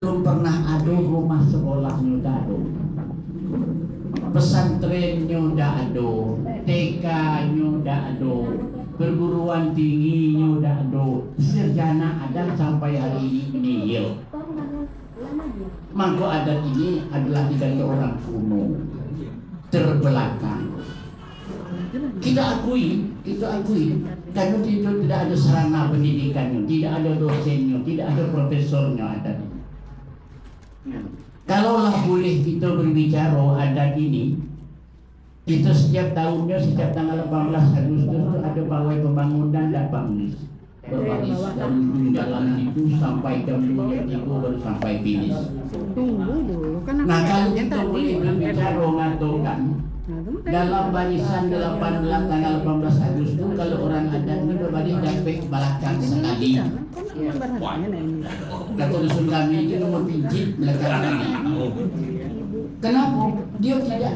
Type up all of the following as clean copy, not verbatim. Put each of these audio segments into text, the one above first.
belum pernah ada rumah sekolahnya udah ada, pesantrennya udah ada, TK-nya udah ada, perguruan tingginya udah ada, sarjana adat sampai hari ini nihil. Maka adat ini adalah dari orang kuno, terbelakang. Kita akui, karena itu tidak ada sarana pendidikannya, tidak ada dosennya, tidak ada profesornya adat ini. Kalaulah boleh kita berbicara adat ini, kita setiap tahunnya, setiap tanggal 18 Agustus itu ada pawai pembangunan dan bangis berbaris dari ujung jalan itu sampai jam 2 baru sampai finish. Tunggu dulu kan. Nah kalau kita boleh berbicara mengatakan dalam barisan 18 tanggal 18 Agustus kalau orang adat ini berbaris sampai belakang sekali. Kata dusun kami itu nomor pijit belakang kali. Kenapa? Dia tidak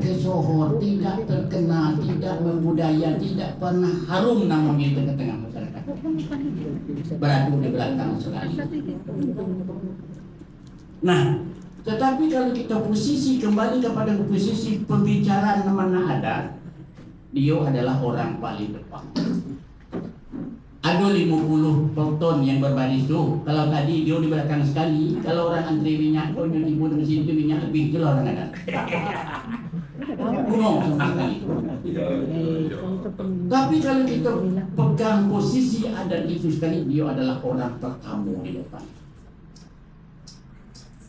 kesohor, tidak terkenal, tidak membudaya, tidak pernah harum namanya di tengah-tengah masyarakat. Beradu di belakang sekali. Nah, tetapi kalau kita posisi kembali kepada posisi pembicaraan mana adat, dia adalah orang paling depan. Ada 50 ton yang berbaris tuh. Kalau tadi dia di belakang sekali, kalau orang antri minyak, kau nyuci pun di situ minyak lebih jelas orang ada. Gunung sekali. Tapi kalau kita pegang posisi adat itu sekali, dia adalah orang pertama di depan.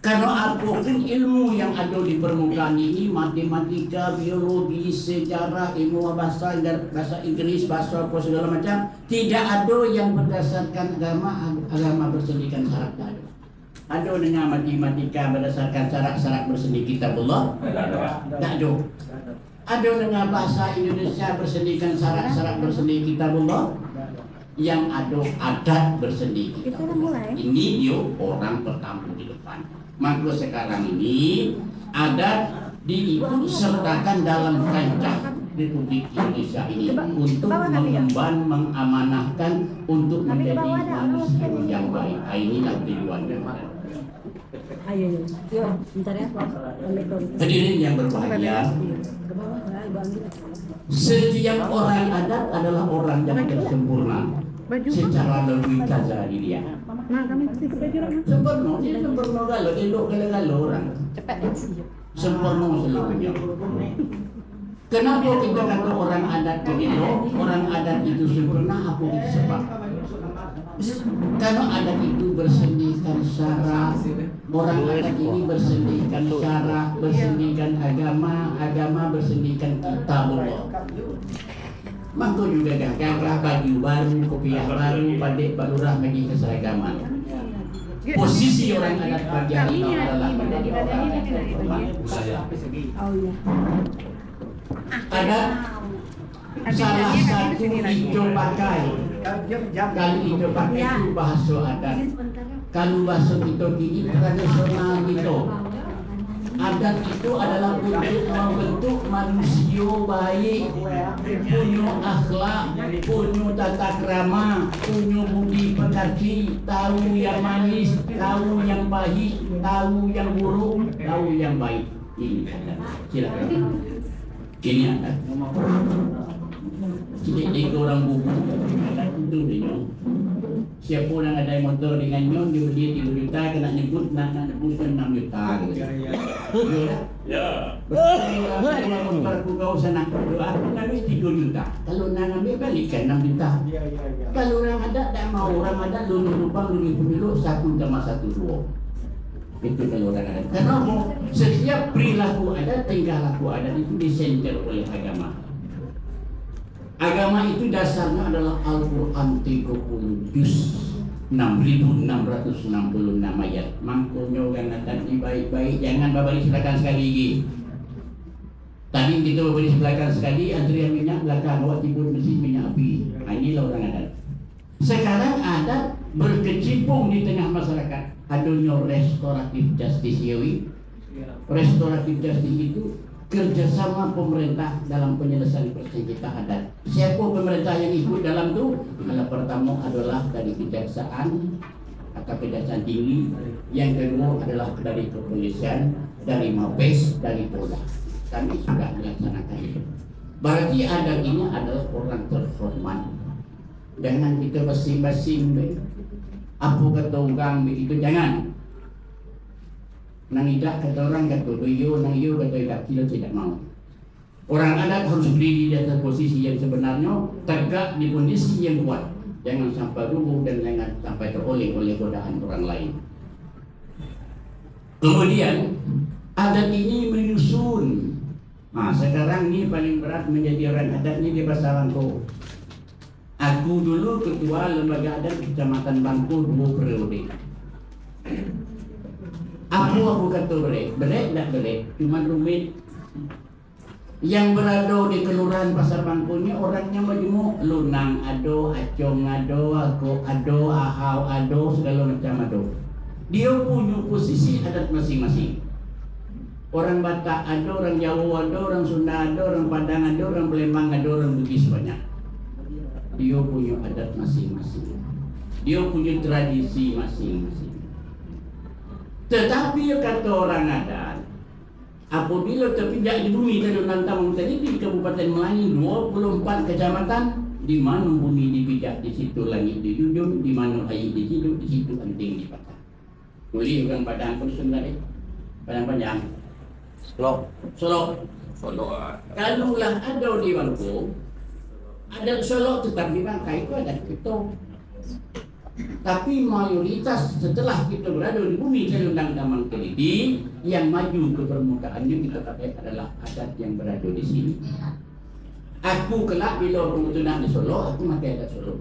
Karena apapun ilmu yang ada di permukaan ini, matematika, biologi, sejarah, ilmu bahasa Inggris, bahasa apa segala macam, tidak ada yang berdasarkan agama bersendirikan syarat. Ada dengan matematika berdasarkan syarat-syarat bersendi kitabullah? Tidak ada. Ada dengan bahasa Indonesia bersendirikan syarat-syarat bersendi kitabullah? Yang ada adat bersendi kitabullah. Ini dia orang pertama di depan. Maka sekarang ini adat diikut sertakan dalam kancah Republik Indonesia ini untuk mengemban, mengamanahkan untuk menjadi manusia yang baik. Inilah tujuannya. Ayo, bentar ya. Hadirin yang berbahagia, setiap orang adat adalah orang yang tersempurna secara logika zahiriah. Nah, kami Sempurna, dia sempurna galau, elok galau orang. Sempurna seluruhnya. Kenapa kita kata orang adat begitu? Orang adat itu sempurna, apa itu sebab? Karena adat itu bersendirikan syara, orang adat ini bersendirikan syara, bersendirikan agama, agama bersendirikan kitabullah. Maka juga gagah baju baru, kopiah baru, padek balurah bagi keseragaman. Posisi orang adat pagi hari ini adalah menjadi orang adat terhormat. Ada salah satu itu pakai. Kalau itu pakai itu bahasa adat. Kalau bahasa kita ini tradisional gitu. Adat itu adalah untuk membentuk manusia baik, punya akhlak, punya tata krama, punya budi pekerti, tahu yang manis, tahu yang pahit, tahu yang buruk, tahu yang baik. Ini adat. Silakan. Ini adat. Jadi orang buku adat itu dia. Siapa yang ada motor dengan nyon dia beli 3 juta, kena nyebut nak nebus 6 juta. Ya. Kalau motor aku kau sana doa aku nangis 3 juta. Kalau nak ambil balikan 6 juta. Kalau orang ada tak mau, orang ada dulu lubang dulu pemilu 1,12. Itu kalau orang ada. Kenapa? Setiap perilaku ada, tingkah laku ada itu disenter oleh agama. Agama itu dasarnya adalah Al-Quran 30 juz 6.666 ayat. Mangkonya kan tadi baik-baik, jangan babari silakan sekali lagi. Tadi kita babari silakan sekali, antrian minyak belakang bawa timbul mesin minyak api. Nah, inilah orang adat. Sekarang adat berkecimpung di tengah masyarakat. Adanya restoratif justice yawi. Restoratif justice itu kerjasama pemerintah dalam penyelesaian persengketaan adat. Siapa pemerintah yang ikut dalam itu? Yang pertama adalah dari kejaksaan atau kejaksaan tinggi, yang kedua adalah dari kepolisian, dari Mabes, dari Polda. Kami sudah melaksanakan itu. Berarti adat ini adalah orang terhormat. Jangan kita basing-basing, apa kata orang begitu, jangan. Nang idak kata orang kata doyo, nang iyo kata idak, kita tidak mau. Orang adat harus berdiri di atas posisi yang sebenarnya, tegak di kondisi yang kuat. Jangan sampai rubuh dan jangan sampai teroleh oleh godaan orang lain. Kemudian adat ini menyusun. Nah, sekarang ini paling berat menjadi orang adat ini di Pasar Bangko. Aku dulu ketua lembaga adat Kecamatan Bangko 2 periode. Aku kata belik tak belik, cuma rumit. Yang berada di kelurahan Pasar Bangko ini orangnya majemuk, Lunang ado, Acong ado, Aku ado, Ahau ado, segala macam ado. Dia punya posisi adat masing-masing. Orang Batak ada, orang Jawa ada, orang Sunda ada, orang Padang ada, orang Palembang ada, orang Bugis banyak. Dia punya adat masing-masing. Dia punya tradisi masing-masing. Tetapi kata orang adat, apabila terpijak di bumi dari Nantang tadi di Kabupaten Melangi 24 kecamatan, di mana bumi dipijak di situ langit dijunjung, di mana air diciduk, di situ anting dipatah. Boleh orang Padang pun sebenarnya, Padang panjang. Solo. Kalau lah ada di Bangko, adat Solo tetap di Bangka itu adat kita. Tapi mayoritas setelah kita berada di bumi selendang Taman Keliti, yang maju ke permukaannya kita katakan adalah adat yang berada di sini. Aku kelak bila bermutunan di Solo, aku pakai adat Solo.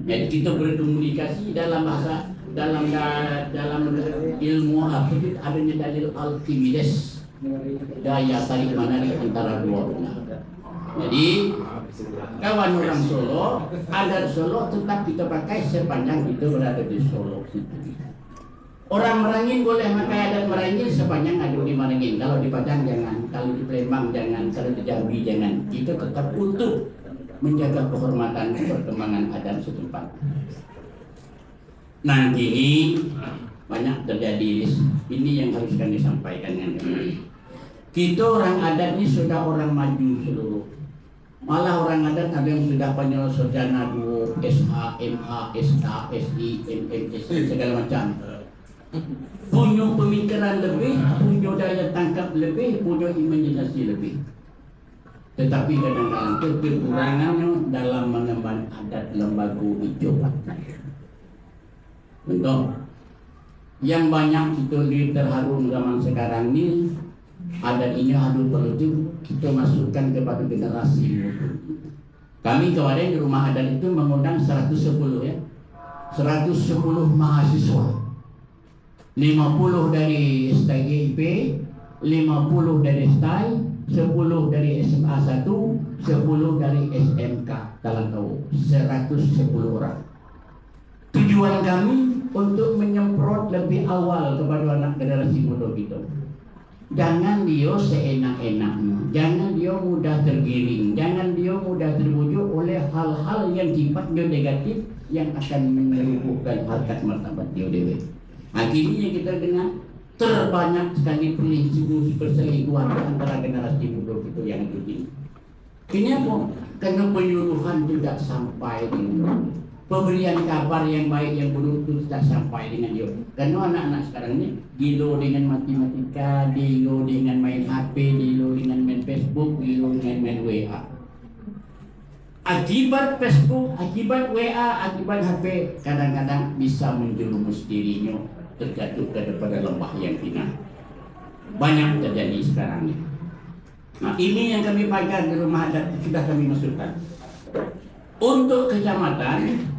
Jadi kita berkomunikasi dalam bahasa dalam ilmu Arkitek adanya dalil Archimedes, daya tarik menarik antara dua benda. Jadi kawan orang Solo, adat Solo tetap kita pakai sepanjang kita berada di Solo. Orang Merangin boleh pakai adat Merangin sepanjang ada di Merangin. Kalau di Padang jangan, kalau di Palembang jangan, kalau di Jambi jangan. Kita tetap untuk menjaga kehormatan perkembangan adat setempat. Nanti ini banyak terjadi. Ini yang harus kami sampaikan dengan kami. Kita orang adat ini sudah orang maju seluruh. Malah orang adat ada yang sudah punya sarjana 2, SA, MA, SA, SI, MSI, segala macam. Punya pemikiran lebih, punya daya tangkap lebih, punya imajinasi lebih. Tetapi kadang-kadang kekurangannya dalam mengemban adat lembaga hijau. Betul. Yang banyak itu terharu zaman sekarang ini, adat ini harus perlu kita masukkan kepada generasi muda. Kami kemarin di rumah adat itu mengundang 110 ya, 110 mahasiswa, 50 dari STIP, 50 dari STI, 10 dari SMA 1, 10 dari SMK Talangkau, 110 orang. Tujuan kami untuk menyemprot lebih awal kepada anak generasi muda kita. Jangan dia seenak-enaknya, jangan dia mudah tergiring, jangan dia mudah terbujuk oleh hal-hal yang sifatnya negatif yang akan menyembuhkan harkat martabat dia dewe. Akhirnya kita dengar terbanyak sekali perselingkuhan antara generasi muda kita yang begini. Kenapa? Karena penyuluhan tidak sampai dengan pemberian kabar yang baik yang buruk itu tidak sampai dengan dia. Karena anak-anak sekarang ini gilo dengan matematika, gilo dengan main HP, gilo dengan main Facebook, gilo dengan main WA. Akibat Facebook, akibat WA, akibat HP kadang-kadang bisa menjerumus dirinya terjatuh kepada lembah yang hina. Banyak terjadi sekarang ini. Nah, ini yang kami pakai di rumah adat sudah kami masukkan. Untuk kecamatan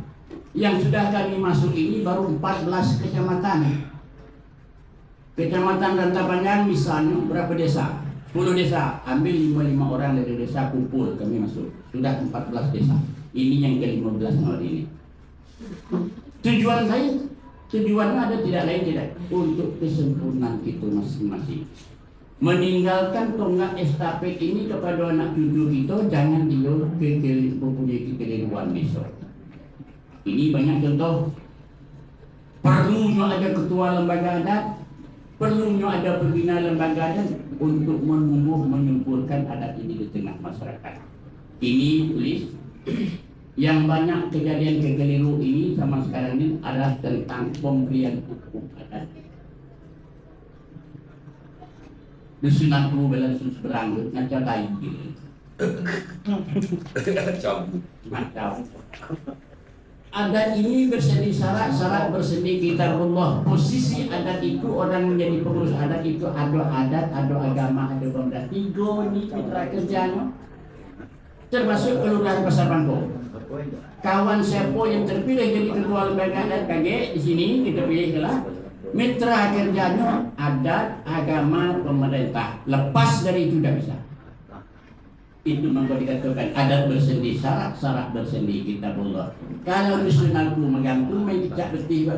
yang sudah kami masuk ini baru 14 kecamatan. Kecamatan Rantapanjang misalnya berapa desa? 10 desa, ambil 55 orang dari desa kumpul kami masuk. Sudah 14 desa. Ini yang ke-15 hari ini. Tujuannya ada tidak lain tidak untuk kesempurnaan itu masing-masing. Meninggalkan tonggak estafet ini kepada anak cucu kita, jangan dia mempunyai kekeliruan besok. Ini banyak contoh. Perlunya ada ketua lembaga adat, perlunya ada pembina lembaga adat untuk menyempurnakan adat ini di tengah masyarakat. Ini tulis yang banyak kejadian kekeliru ini sama sekarang ini adalah tentang pemberian hukum adat. Dusunanku belasus beranggut ngaca kain gitu. Macam adat ini bersendi syarat bersendi kitabullah. Posisi adat itu orang menjadi pengurus adat itu ada adat, ada agama, ada pemerintah. Tiga ini mitra kerjanya. Termasuk kelurahan Pasar Bangkok. Kawan siapa yang terpilih jadi ketua lembaga adat KG di sini kita pilih adalah mitra kerjanya adat, agama, pemerintah. Lepas dari itu tidak bisa. Itu maka dikatakan adat bersendi syarat bersendi kitabullah. Kalau nasionalku menggantung main tidak beti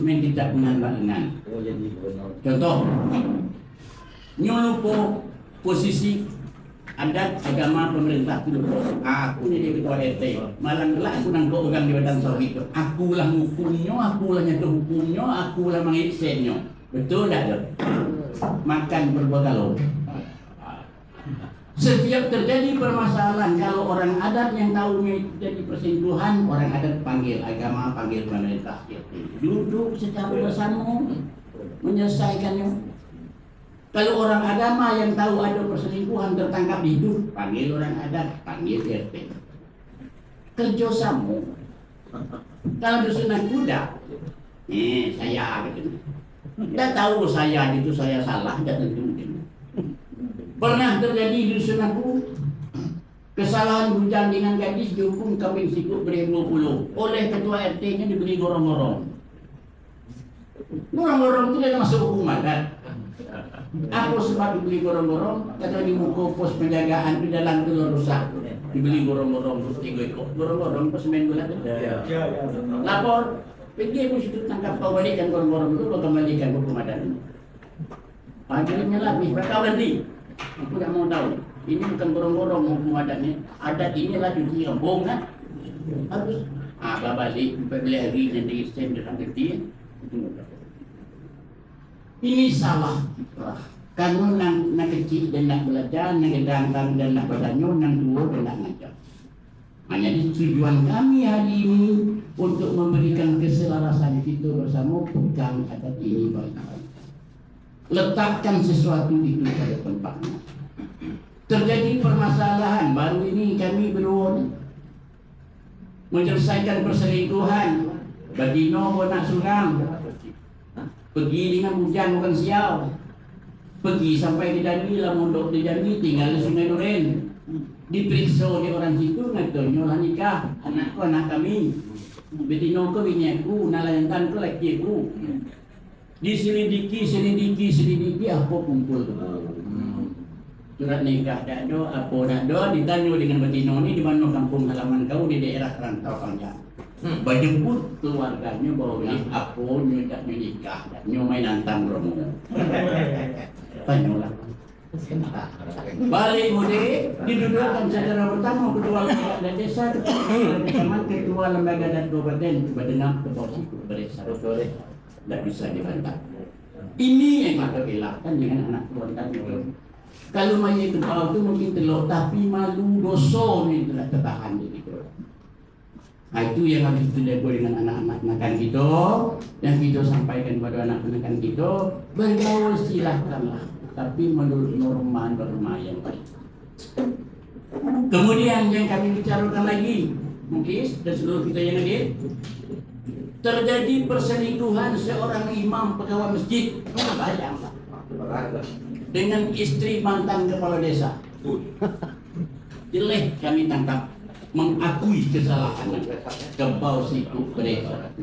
main tidak mengan. Contoh nyolupo posisi adat, agama, pemerintah itu. Aku jadi ketua RT. Malang lah aku nang orang di badan sawit itu. Aku lah hukumnya, aku lah nyentuh hukumnya, aku lah mengiksennya. Betul tak? Makan berbagalau. Setiap terjadi permasalahan, kalau orang adat yang tahu jadi perselingkuhan, orang adat panggil agama, panggil pemerintah. Duduk secara bersama menyelesaikannya. Kalau orang agama yang tahu ada perselingkuhan tertangkap hidup, panggil orang adat, panggil RT. Kerjasama. Kalau dusunan kuda, saya gitu. Tidak tahu saya itu saya salah, tidak tentu. Pernah terjadi di dusunanku kesalahan bujang dengan gadis dihukum kawin sikut beribu-puluh oleh ketua RT-nya diberi gorong-gorong. Gorong-gorong itu tidak masuk hukum adat. Apa sebab dibeli gorong-gorong? Karena di muka pos penjagaan di dalam telur rusak dibeli gorong-gorong terus 3 ekor gorong-gorong pas main bola. Lapor pergi aku situ tangkap kau balikan gorong-gorong itu kau kembalikan hukum adat. Akhirnya lapis kau ganti. Aku tidak mau tahu. Ini bukan gorong-gorong hukum adatnya. Adat inilah cuci rembong kan? Harus balik beli hari nanti sen dengan kerti. Ini salah. Karena nak kecil dan nak belajar, nak gedang dan nak badannya, nak tua dan nak ngajar. Hanya tujuan kami hari ini untuk memberikan keselarasan kita bersama pegang adat ini baik-baik. Letakkan sesuatu itu pada tempatnya. Terjadi permasalahan baru ini kami belum menyelesaikan perselingkuhan. Badino nak suram, pergi dengan hujan bukan siau. Pergi sampai di Dami, lah mondok di Dami, tinggal di Sungai Duren. Diperiksa di orang situ, ngatonyo lah nikah. Anakku anak kami. Badino ko bini aku, nalayantan ko laki aku. Diselidiki apa kumpul surat nikah dak do apa dak do ditanya dengan betino ni di mana kampung halaman kau di daerah rantau panjang bajemput keluarganya bawa beli apa nyodak nikah nyo main antang romo tanyolah balik mudik didudukkan secara pertama ketua lembaga desa bersama ketua lembaga dan kabupaten badenang keposisi beresa tidak bisa dibantah. Ini yang kita belakang dengan anak keluarga itu. Kalau main itu bawah itu mungkin telur, tapi malu dosa ni tidak tertahan di itu. Nah, itu yang harus kita lakukan dengan anak-anak anak kita, yang kita sampaikan kepada anak-anak kita, bergaul silahkanlah, tapi menurut norma yang baik. Kemudian yang kami bicarakan lagi, mungkin dan seluruh kita yang hadir. Terjadi perselingkuhan seorang imam pegawai masjid, bayanglah, dengan istri mantan kepala desa. Jelek kami tangkap, mengakui kesalahan kebau situ mereka.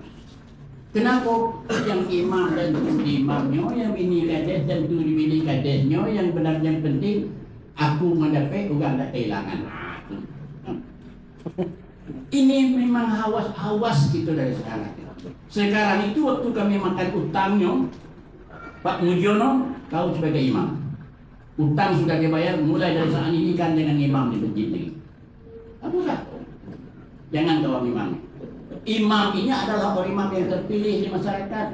Kenapa yang imam dan imamnya, yang ini kades dan tu ini kadesnya, yang benar yang penting aku mendapat juga tidak kehilangan. Ini memang awas gitu dari sekarang. Sekarang itu waktu kami makan utangnya, Pak Mujiono, kau sebagai imam. Utang sudah dibayar mulai dari saat ini kan dengan imam di masjid ini. Apa kah? Jangan kau imam. Imam ini adalah orang imam yang terpilih di masyarakat,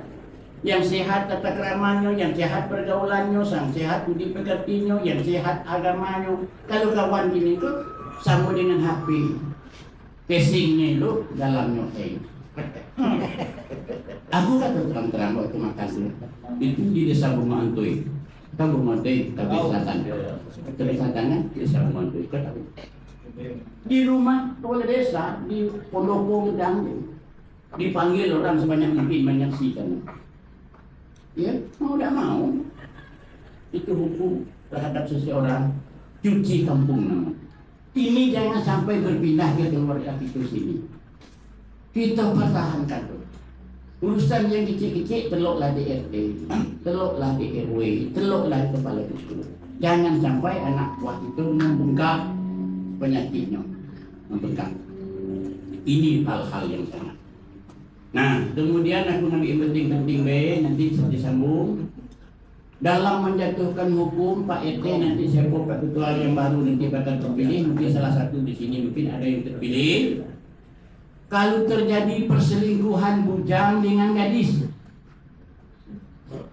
yang sehat tata keramanya, yang sehat pergaulannya, yang sehat budi pekertinya, yang sehat agamanya. Kalau kawan gini tuh sama dengan HP, casingnya itu dalamnya aku kata terang-terang waktu makan itu di desa Bunga Antui. Tahu Bunga Antui, tapi selatan. Selatan di desa Bunga Antui. Di rumah kepala desa di Pondok Gedang dipanggil orang sebanyak mungkin menyaksikan. Ya, mau tidak mau itu hukum terhadap seseorang, cuci kampung nama. Ini jangan sampai berpindah ke keluarga itu sini. Kita pertahankan tuh. Urusan yang kecil-kecil teloklah di RT, teloklah di RW, teloklah di kepala dusun. Jangan sampai anak buah itu membengkak penyakitnya, membengkak. Ini hal-hal yang sangat. Nah, kemudian aku ngambil penting-penting nanti disambung. Dalam menjatuhkan hukum Pak RT nanti siapa Pak Ketua yang baru nanti bakal terpilih, mungkin salah satu di sini mungkin ada yang terpilih. Kalau terjadi perselingkuhan bujang dengan gadis,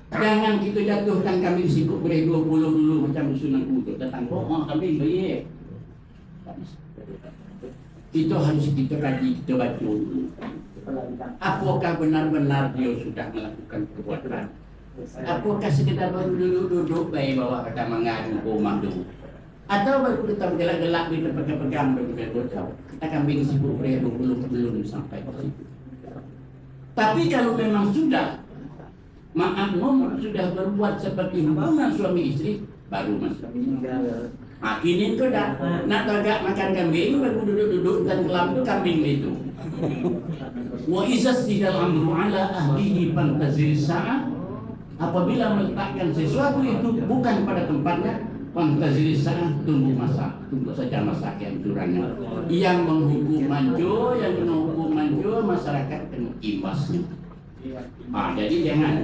jangan kita jatuhkan kambing sikut boleh 20 dulu macam sunan kudus datang kambing baik. Itu harus kita kaji, kita baca dulu. Apakah benar-benar dia sudah melakukan perbuatan? Apakah sekedar baru duduk-duduk baik bawa kata mengadu rumah dulu? Atau baru kita gelak-gelak di pegang-pegang begitu. Kita kambing sibuk belum sampai ke situ. Tapi kalau memang sudah sudah berbuat seperti hubungan suami istri, baru masuk. Nah, ini tuh dah nak tagak makan kambing baru duduk-duduk dan kelam itu kambing itu. Wa izas sidal amru ala ahlihi fantazir sa'ah. Apabila meletakkan sesuatu itu bukan pada tempatnya, fantazir sa'ah, tunggu saja masa kehancurannya. Yang menghukum manjo, masyarakat kena imbasnya. Jadi jangan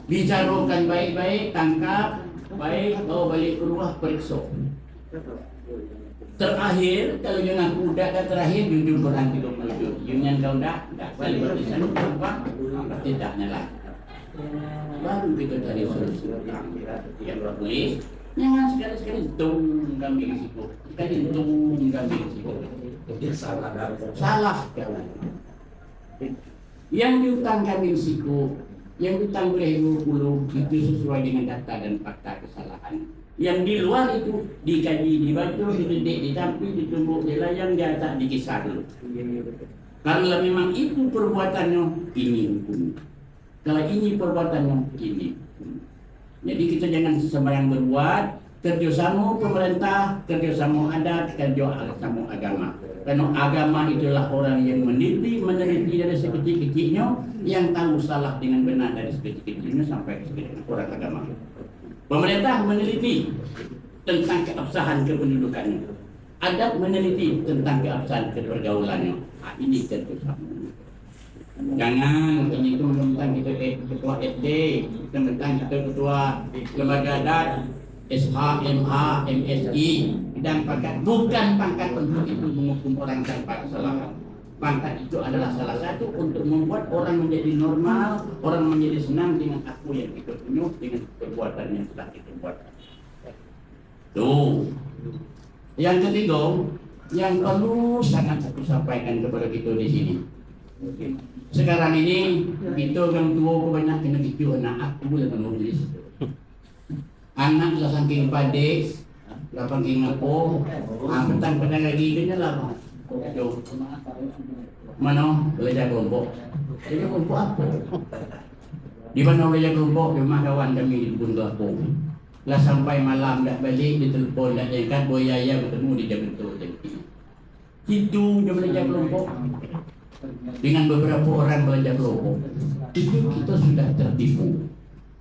bicarakan baik-baik, tangkap baik, bawa balik ke rumah, periksa. Terakhir, kalau jangan kuda dan terakhir jujur berhenti dong menuju. Jangan kau dah balik di sana apa? Tidaknya lah. Baru kita cari solusi. Yang tulis, jangan sekali-sekali tung kambing siku. Sekali tung kambing siku. Salah kawan. Yang diutang kambing siku, yang diutang boleh 20 itu sesuai dengan data dan fakta kesalahan. Yang di luar itu dikaji, dibaca, dididik, ditampil, ditumbuk, dilayang, diatak, dikisar dulu. Kalau memang itu perbuatannya, ini hukum. Kalau ini perbuatannya, ini hukum. Jadi kita jangan sembarang berbuat, kerjasama pemerintah, kerjasama adat, kerjasama agama. Karena agama itulah orang yang meneliti dari sekecil-kecilnya, yang tahu salah dengan benar dari sekecil-kecilnya sampai ke orang agama. Pemerintah meneliti tentang keabsahan kependudukannya. Adat meneliti tentang keabsahan kepergaulannya. Ini kerjasama. Jangan ini itu tentang kita ketua SD, tentang kita ketua lembaga adat, SH, MH, MSI, dan pangkat. Bukan pangkat untuk itu menghukum orang tanpa kesalahan. Pangkat itu adalah salah satu untuk membuat orang menjadi normal, orang menjadi senang dengan aku yang kita penuh dengan perbuatan yang telah kita buat. Tuh. Yang ketiga, yang perlu sangat aku sampaikan kepada kita di sini. Sekarang ini kita orang tua kebanyakan kena gitu anak aku boleh menulis. Anak lah saking padek, lah saking ngapo, petang pada lagi kena lah. Mana belajar kelompok? Belajar kelompok apa? Di mana belajar kelompok? Di rumah kawan kami di kebun kelapa. Lah sampai malam dah balik, ditelepon dah dekat boyaya bertemu di jam itu. Itu dia belajar kelompok. Dengan beberapa orang belajar kelompok, itu kita sudah tertipu.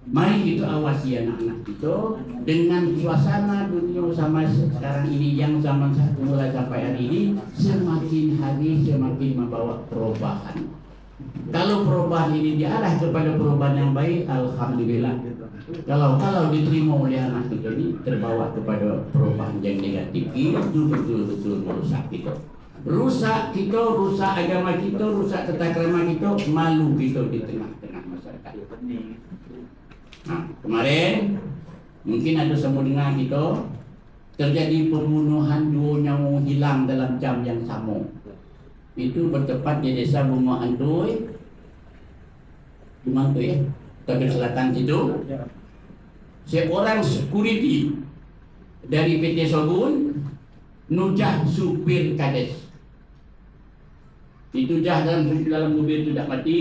Mari kita awasi anak-anak kita dengan suasana dunia sama sekarang ini yang zaman mulai sampai hari ini semakin hari semakin membawa perubahan. Kalau perubahan ini diarah kepada perubahan yang baik, alhamdulillah. Kalau diterima oleh anak kita ini terbawa kepada perubahan yang negatif, itu betul-betul merusak kita. rusak kita, rusak agama kita, rusak tata krama kita, malu kita di tengah-tengah masyarakat. Nah, kemarin mungkin ada semua dengar kita terjadi pembunuhan 2 nyawa hilang dalam jam yang sama. Itu bertepat di desa Bunga Antui, Togel Selatan situ. Seorang security dari PT Sobun nujah supir kades. Ditujah dalam mobil itu tidak mati.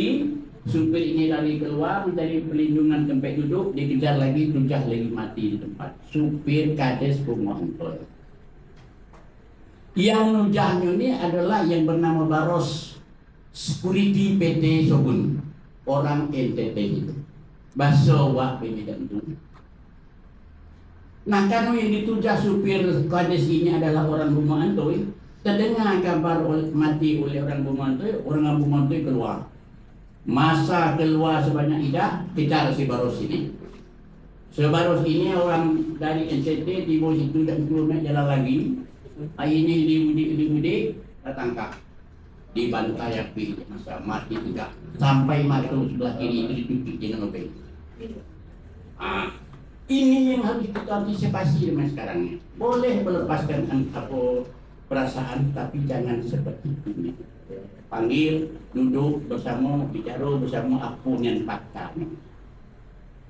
Supir ini lari keluar mencari pelindungan tempat duduk, dikejar lagi, tujah lagi mati di tempat. Supir kades Bunga Antui. Yang nujahnya ini adalah yang bernama Baros, security PT Sobun, orang NTT itu. Baso wak pemidang itu. Nah, karena yang ditujah supir kades ini adalah orang Bunga Antui, terdengar kabar mati oleh orang Bunga Antui keluar. Masa keluar sebanyak idah, kejar si Baros ini. Si Baros ini orang dari NTT, tiba situ dan turun jalan lagi. Akhirnya di tertangkap, dibantai api, masa mati juga sampai mata sebelah kiri itu ditutup dengan obeng. Ini yang harus kita antisipasi dengan sekarang ini. Boleh melepaskan perasaan, tapi jangan seperti ini. Panggil, duduk bersama, bicara bersama, apapun yang fakta.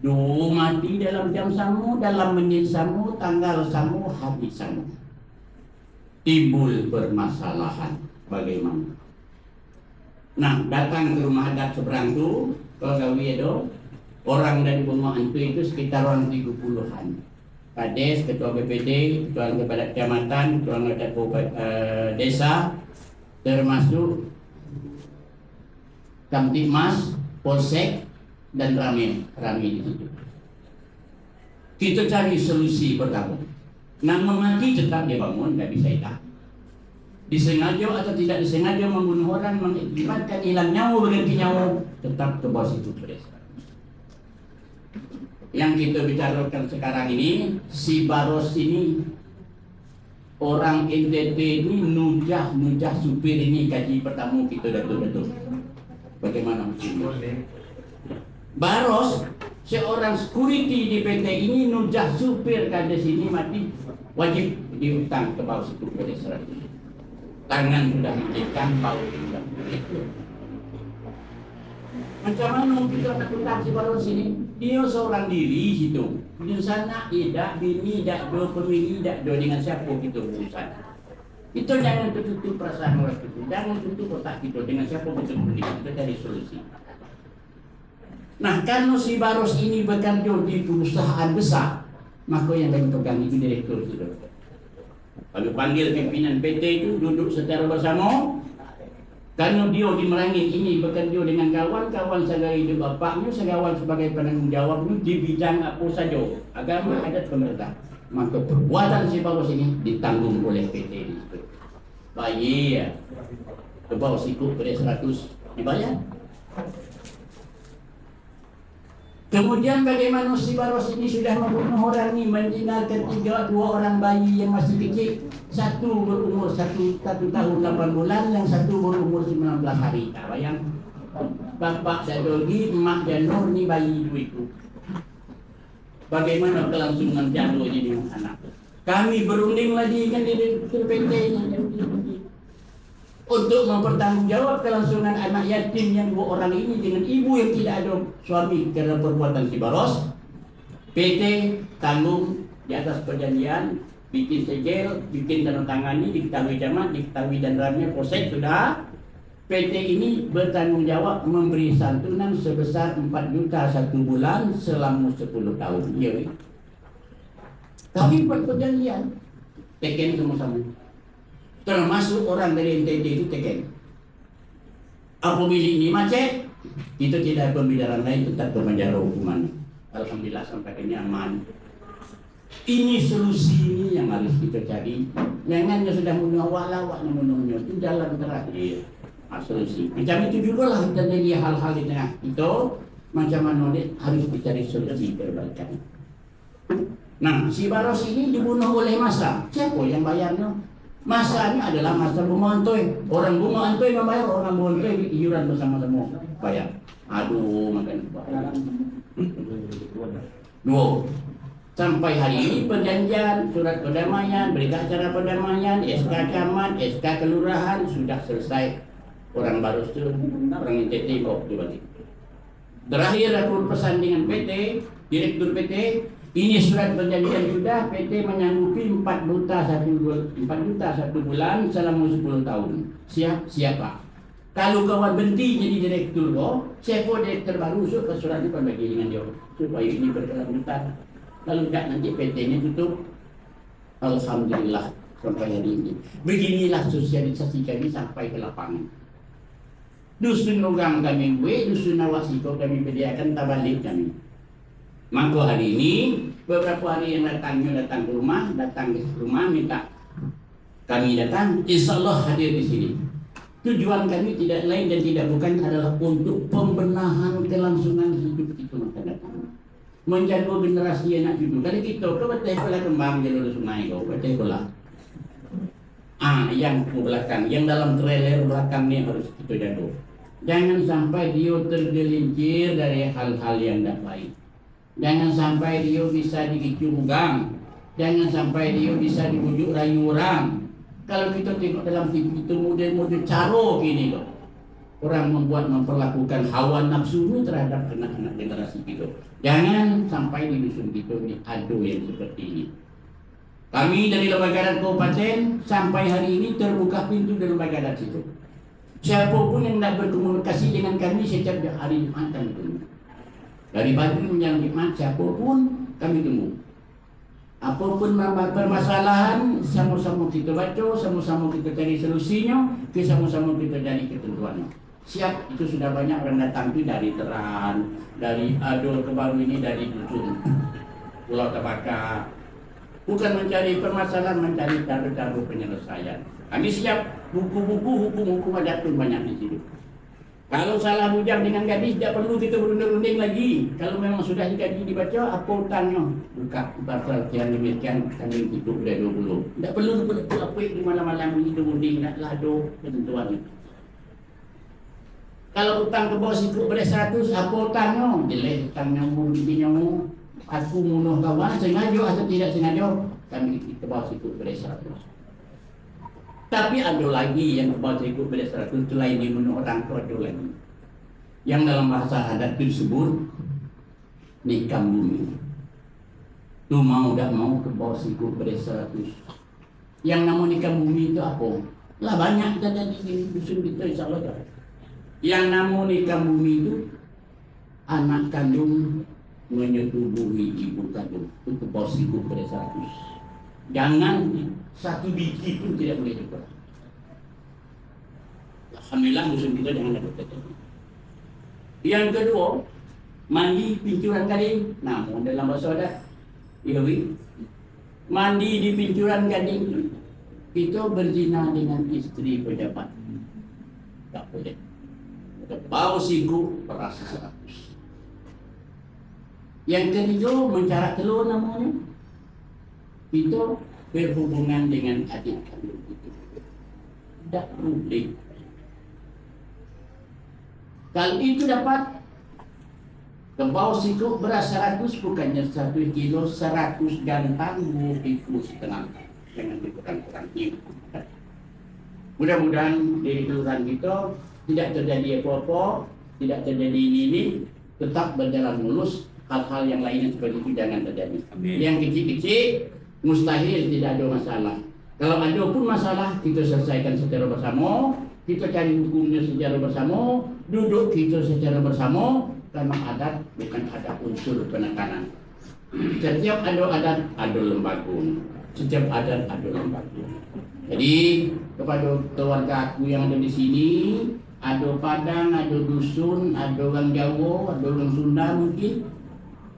Mati dalam jam sama, dalam menit sama, tanggal sama, hari sama. Timbul permasalahan bagaimana. Nah, datang ke rumah adat seberang itu, kalau gawi itu, orang dari Bunga Antui itu sekitar orang 30-an. Kades, ketua BPD, ketua kepada kecamatan, ketua adat desa, termasuk Kamtibmas, Polsek, dan Rame di situ. Kita cari solusi pertama. Nah, mati tetap dia bangun, tidak bisa hilang. Disengaja atau tidak disengaja membunuh orang, mengakibatkan hilang nyawa, berganti nyawa, tetap ke bawah situ. Yang kita bicarakan sekarang ini, si Baros ini, orang NTT ini nujah supir ini, kaji pertama kita datuk. Bagaimana mungkin? Baros, seorang security di PT ini nujah supir kades ini mati, wajib diutang ke bawah situ kades 100. Tangan sudah diberikan, bau sudah diberikan. Macam mana kita nak utang si Baros ini? Dia seorang diri situ. Di sana tidak bini, tidak do pemilih, tidak do dengan siapa kita urusan. Itu jangan tertutup perasaan orang itu, jangan tutup otak kita dengan siapa kita berdiri. Kita cari solusi. Nah, karena si Baros ini bekerja di perusahaan besar, maka yang kami pegang itu direktur itu. Lalu panggil pimpinan PT itu duduk secara bersama. Karena dia di Merangin ini bekerja dengan kawan-kawan sebagai hidup bapaknya, segawan sebagai penanggung jawabnya di bidang apa saja, agama, adat, pemerintah. Maka perbuatan si Baros ini ditanggung oleh PT itu. Bayar. Coba sikut pada 100 dibayar. Kemudian bagaimana si Baros ini sudah membunuh orang ini, menjinakkan 2 orang bayi yang masih kecil, satu berumur 1 tahun 8 bulan, yang satu berumur 19 hari. Tak bayang, bapak Dadogi, emak Janur, ni bayi itu. Bagaimana kelangsungan Janur ini dengan anak? Kami berunding lagi kan di PT untuk mempertanggungjawab kelangsungan anak yatim yang 2 orang ini dengan ibu yang tidak ada suami karena perbuatan si Baros. PT tanggung di atas perjanjian, bikin segel, bikin tanda tangani, diketahui camat, diketahui dan ramnya proses sudah. PT ini bertanggung jawab memberi santunan sebesar 4 juta 1 bulan selama 10 tahun. Ya, kami buat perjanjian, teken sama-sama. Termasuk orang dari NTT itu teken. Apabila ini macet, kita tidak ada pembicaraan lain, tetap ke penjara hukuman. Alhamdulillah sampai ini aman. Ini solusi ini yang harus kita cari. Jangan sudah bunuh awak membunuhnya itu jalan terakhir. Solusi. Macam itu juga lah terjadi hal-hal di tengah itu. Macam mana harus dicari solusi perbaikan. Nah, si Baros ini dibunuh oleh massa. Siapa yang bayarnya? Masanya adalah masa bunga antoy. Orang bunga antoy membayar, orang bunga antoy iuran bersama-sama bayar. Aduh, makan dua. Sampai hari ini perjanjian, surat perdamaian, berita acara perdamaian, SK camat, SK kelurahan sudah selesai. Orang baru itu, orang NTT kok balik. Terakhir aku pesan dengan PT, direktur PT. Ini surat perjanjian sudah, PT menyanggupi 4 juta satu bulan selama 10 tahun. Siapa? Kalau kawan berhenti jadi direktur kok, siapa direktur baru ke surat ini bagi dengan dia supaya ini berkelanjutan. Kalau tidak nanti PT ini tutup. Alhamdulillah sampai hari ini. Beginilah sosialisasi kami sampai ke lapangan. Dusun Nugang kami dusun Nawasiko kami sediakan tabalik kami. Maka hari ini beberapa hari yang datang ke rumah, minta kami datang, insya Allah hadir di sini. Tujuan kami tidak lain dan tidak bukan adalah untuk pembenahan kelangsungan hidup itu masa datang. Menjaga generasi anak cucu. Kalau kita betul pula kembang jalur sungai kau, betul pula. Yang ke belakang, yang dalam trailer belakang ni harus kita jaga. Jangan sampai dia tergelincir dari hal-hal yang tidak baik. Jangan sampai dia bisa dikicunggang. Jangan sampai dia bisa dibujuk rayu orang. Kalau kita tengok dalam TV itu model-model caro gini kok. Orang memperlakukan hawa nafsu terhadap anak-anak generasi kita. Jangan sampai di dusun kita ini ada yang seperti ini. Kami dari Lembaga Adat Kabupaten sampai hari ini terbuka pintu dari Lembaga Adat itu. Siapapun yang tidak berkomunikasi dengan kami setiap hari Jumat kami tunggu. Dari pagi menjelang Jumat siapapun kami tunggu. Apapun permasalahan, sama-sama kita baca, sama-sama kita cari solusinya, sama-sama kita cari ketentuannya. Siap, itu sudah banyak orang datang itu dari Teran, dari Adol ke baru ini dari dusun Pulau Tabaka. Bukan mencari permasalahan, mencari cara-cara penyelesaian. Kami siap, buku-buku hukum-hukum adat pun banyak di sini. Kalau salah bujang dengan gadis, tidak perlu kita berunding-unding lagi. Kalau memang sudah dikaji dibaca, apa hutangnya? Buka pasal yang demikian, kami hidup dari 20. Tidak perlu apa di malam-malam ini berunding, nak lado ketentuan itu. Kalau hutang ke bawah siku beres 100, apa hutangnya? Jelek hutangnya, mungkinnya, aku munuh kawan, sengaja atau tidak sengaja, kami ke bawah siku beres 100. Tapi ada lagi yang kebal ikut beda 100 selain dibunuh orang tua ada lagi. Yang dalam bahasa adat disebut nikam bumi. Tu mau tak mau kebal ikut beda 100. Yang nama nikam bumi itu apa? Lah banyak kita di dusun kita insya Allah. Yang nama nikam bumi itu anak kandung menyetubuhi ibu kandung. Itu kebal ikut beda 100. Jangan satu biji pun tidak boleh juga. Alhamdulillah dusun kita jangan ada terjadi. Yang kedua, mandi pincuran gading. Namun dalam bahasa adat, mandi di pincuran gading itu berzina dengan istri pejabat. Tak boleh. Bau siku perasa 100. Yang ketiga, mencarat telur namanya. Itu berhubungan dengan adik kandung itu. Tidak boleh. Kalau itu dapat kebau siku beras 100 bukannya 1 kilo 100 gantang 2 kilo setengah. Jangan dikurang-kurangin. Mudah-mudahan di kelurahan kita tidak terjadi apa-apa, tidak terjadi ini, tetap berjalan mulus. Hal-hal yang lainnya seperti itu jangan terjadi. Amin. Yang kecil-kecil mustahil tidak ada masalah. Kalau ada pun masalah, kita selesaikan secara bersama, kita cari hukumnya secara bersama, duduk kita secara bersama, karena adat bukan ada unsur penekanan. Setiap ada adat, ada lembaga. Setiap adat, ada lembaga. Jadi kepada keluarga aku yang ada di sini, ada Padang, ada dusun, ada orang Jawa, ada orang Sunda mungkin.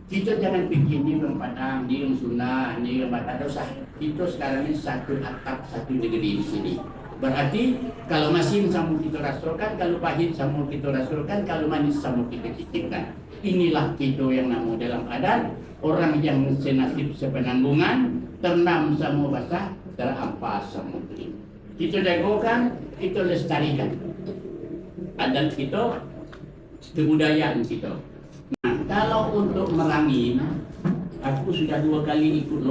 Kita jangan pikir ni orang Padang, ni orang Sunda, ni orang Batak, dosa. Kita sekarang ini satu atap, satu negeri di sini. Berarti kalau masin sama kita rasulkan, kalau pahit sama kita rasulkan, kalau manis sama kita cicipkan. Inilah kita yang nama dalam adat, orang yang senasib sepenanggungan, ternam sama basah, terampas sama itu. Kita jagokan, kita lestarikan adat kita, kebudayaan kita. Nah, kalau untuk merangin, aku sudah 2 kali ikut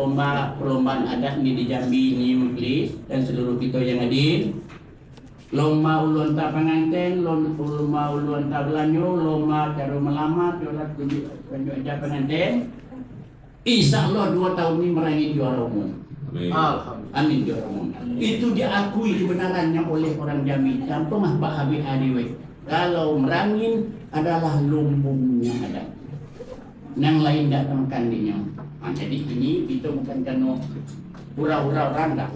perlombaan adat ni di Jambi ni Muklis dan seluruh kita yang hadir. Lomba ulun tak pengantin, lomba ulun tak belanyo, lomba cara melamat, lomba tunjuk aja pengantin. InsyaAllah 2 tahun ini meraih juara umum. Amin juara umum. Itu diakui kebenarannya oleh orang Jambi. Contoh Pak Habib Adiwe. Kalau merangin adalah lumbungnya ada. Yang lain datang kandinya. Nah, jadi ini kita bukan kena hura-hura orang dah.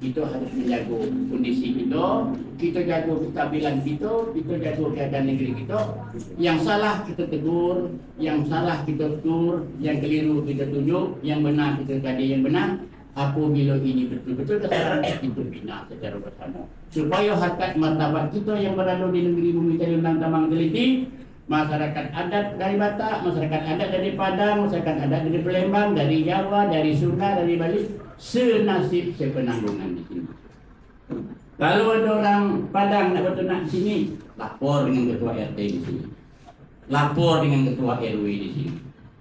Kita harus menjaga kondisi kita jaga kestabilan kita jaga keadaan negeri kita. Yang salah kita tegur, yang salah kita tutur, yang keliru kita tunjuk, yang benar kita kadi yang benar. Apabila ini betul-betul kesalahan kita bina secara bersama. Supaya harkat martabat kita yang berada di negeri Bumi Kaliundang Tambang Teliti, masyarakat adat dari Batak, masyarakat adat dari Padang, masyarakat adat dari Palembang, dari Jawa, dari Sunda, dari Bali, senasib sepenanggungan di sini. Kalau ada orang Padang nak betul nak di sini, lapor dengan ketua RT di sini, lapor dengan ketua RW di sini.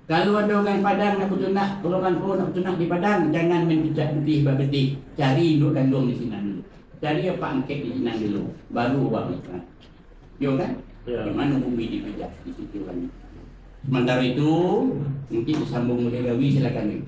Kalau ada orang Padang nak betul nak, golongan pun nak betul nak di Padang, jangan main pijak betih babetih, cari induk kandung di sini dulu, cari apa angket di sini dulu, baru buat nikah. Yo kan? Di mana bumi dipijak di situ kan. Sementara itu mungkin disambung oleh Rawi, silakan.